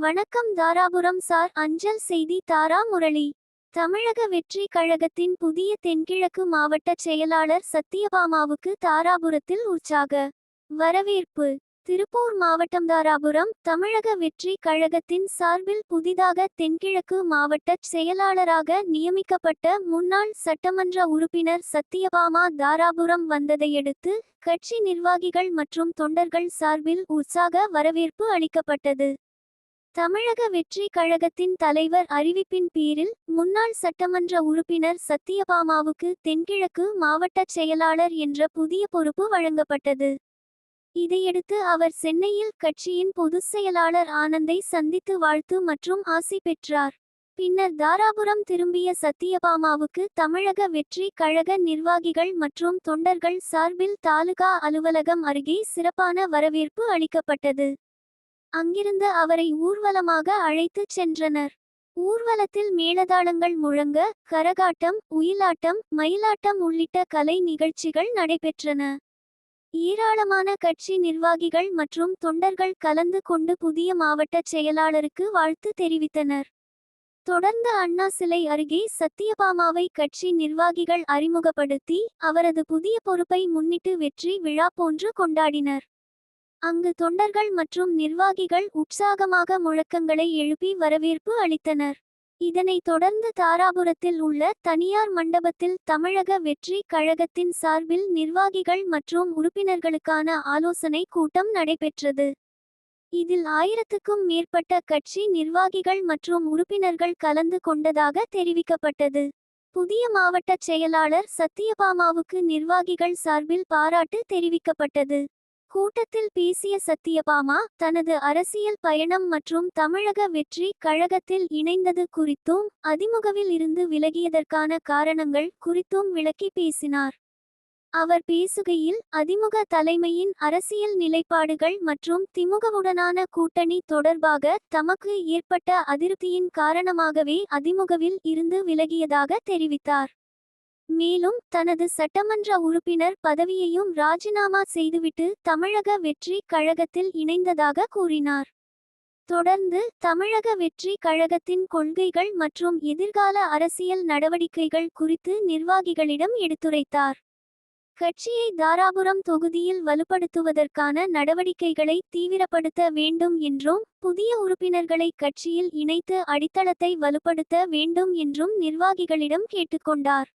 வணக்கம். தாராபுரம் சார் அஞ்சல் செய்தி. தாரா முரளி. தமிழக வெற்றி கழகத்தின் புதிய தென்கிழக்கு மாவட்ட செயலாளர் சத்தியபாமாவுக்கு தாராபுரத்தில் உற்சாக வரவேற்பு. திருப்பூர் மாவட்டம் தாராபுரம் தமிழக வெற்றி கழகத்தின் சார்பில் புதிதாக தென்கிழக்கு மாவட்ட செயலாளராக நியமிக்கப்பட்ட முன்னாள் சட்டமன்ற உறுப்பினர் சத்தியபாமா தாராபுரம் வந்ததையடுத்து கட்சி நிர்வாகிகள் மற்றும் தொண்டர்கள் சார்பில் உற்சாக வரவேற்பு அளிக்கப்பட்டது. தமிழக வெற்றி கழகத்தின் தலைவர் அறிவிப்பின் பேரில் முன்னாள் சட்டமன்ற உறுப்பினர் சத்தியபாமாவுக்கு தென்கிழக்கு மாவட்ட செயலாளர் என்ற புதிய பொறுப்பு வழங்கப்பட்டது. இதையடுத்து அவர் சென்னையில் கட்சியின் பொதுச் செயலாளர் ஆனந்தை சந்தித்து வாழ்த்து மற்றும் ஆசி பெற்றார். பின்னர் தாராபுரம் திரும்பிய சத்தியபாமாவுக்கு தமிழக வெற்றி கழக நிர்வாகிகள் மற்றும் தொண்டர்கள் சார்பில் தாலுகா அலுவலகம் அருகே சிறப்பான வரவேற்பு அளிக்கப்பட்டது. அங்கிருந்து அவரை ஊர்வலமாக அழைத்துச் சென்றனர். ஊர்வலத்தில் மேளதாளங்கள் முழங்க கரகாட்டம், ஒயிலாட்டம், மயிலாட்டம் உள்ளிட்ட கலை நிகழ்ச்சிகள் நடைபெற்றன. ஏராளமான கட்சி நிர்வாகிகள் மற்றும் தொண்டர்கள் கலந்து கொண்டு புதிய மாவட்ட செயலாளருக்கு வாழ்த்து தெரிவித்தனர். தொடர்ந்து அண்ணா சிலை அருகே சத்தியபாமாவை கட்சி நிர்வாகிகள் அறிமுகப்படுத்தி அவரது புதிய பொறுப்பை முன்னிட்டு வெற்றி விழா போன்று கொண்டாடினர். அங்கு தொண்டர்கள் மற்றும் நிர்வாகிகள் உற்சாகமாக முழக்கங்களை எழுப்பி வரவேற்பு அளித்தனர். இதனைத் தொடர்ந்து தாராபுரத்தில் உள்ள தனியார் மண்டபத்தில் தமிழக வெற்றி கழகத்தின் சார்பில் நிர்வாகிகள் மற்றும் உறுப்பினர்களுக்கான ஆலோசனை கூட்டம் நடைபெற்றது. இதில் 1000க்கும் மேற்பட்ட கட்சி நிர்வாகிகள் மற்றும் உறுப்பினர்கள் கலந்து கொண்டதாக தெரிவிக்கப்பட்டது. புதிய மாவட்ட செயலாளர் சத்தியபாமாவுக்கு நிர்வாகிகள் சார்பில் பாராட்டு தெரிவிக்கப்பட்டது. கூட்டத்தில் பேசிய சத்தியபாமா தனது அரசியல் பயணம் மற்றும் தமிழக வெற்றி கழகத்தில் இணைந்தது குறித்தும் அதிமுகவில் இருந்து விலகியதற்கான காரணங்கள் குறித்தும் விளக்கி பேசினார். அவர் பேசுகையில் அதிமுக தலைமையின் அரசியல் நிலைப்பாடுகள் மற்றும் திமுகவுடனான கூட்டணி தொடர்பாக தமக்கு ஏற்பட்ட அதிருப்தியின் காரணமாகவே அதிமுகவில் இருந்து விலகியதாக தெரிவித்தார். மேலும் தனது சட்டமன்ற உறுப்பினர் பதவியையும் ராஜினாமா செய்துவிட்டு தமிழக வெற்றி கழகத்தில் இணைந்ததாக கூறினார். தொடர்ந்து தமிழக வெற்றி கழகத்தின் கொள்கைகள் மற்றும் எதிர்கால அரசியல் நடவடிக்கைகள் குறித்து நிர்வாகிகளிடம் எடுத்துரைத்தார். கட்சியை தாராபுரம் தொகுதியில் வலுப்படுத்துவதற்கான நடவடிக்கைகளை தீவிரப்படுத்த வேண்டும் என்றும் புதிய உறுப்பினர்களை கட்சியில் இணைத்து அடித்தளத்தை வலுப்படுத்த வேண்டும் என்றும் நிர்வாகிகளிடம் கேட்டுக்கொண்டார்.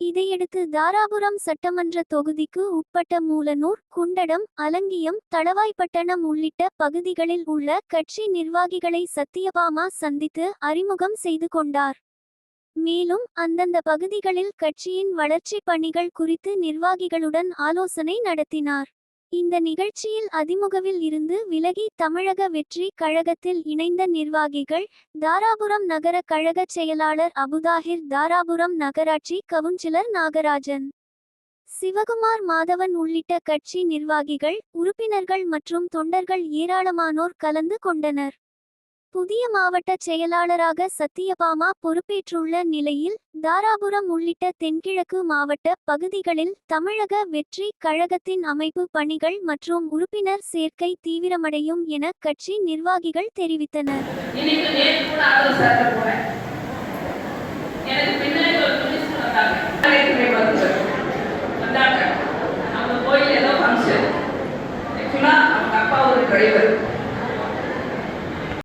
இதையடுத்து தாராபுரம் சட்டமன்ற தொகுதிக்கு உட்பட்ட மூலனூர், குண்டடம், அலங்கியம், தளவாய்பட்டணம் உள்ளிட்ட பகுதிகளில் உள்ள கட்சி நிர்வாகிகளை சத்தியபாமா சந்தித்து அறிமுகம் செய்து கொண்டார். மேலும் அந்தந்த பகுதிகளில் கட்சியின் வளர்ச்சி பணிகள் குறித்து நிர்வாகிகளுடன் ஆலோசனை நடத்தினார். இந்த நிகழ்ச்சியில் அதிமுகவில் இருந்து விலகி தமிழக வெற்றி கழகத்தில் இணைந்த நிர்வாகிகள் தாராபுரம் நகர கழக செயலாளர் அபுதாஹிர், தாராபுரம் நகராட்சி கவுன்சிலர் நாகராஜன், சிவகுமார் மாதவன் உள்ளிட்ட கட்சி நிர்வாகிகள், உறுப்பினர்கள் மற்றும் தொண்டர்கள் ஏராளமானோர் கலந்து கொண்டனர். புதிய மாவட்ட செயலாளராக சத்தியபாமா பொறுப்பேற்றுள்ள நிலையில் தாராபுரம் உள்ளிட்ட தென்கிழக்கு மாவட்ட பகுதிகளில் தமிழக வெற்றி கழகத்தின் அமைப்பு பணிகள் மற்றும் உறுப்பினர் சேர்க்கை தீவிரமடையும் என கட்சி நிர்வாகிகள் தெரிவித்தனர். அப்பா ஒரு டிரைவர்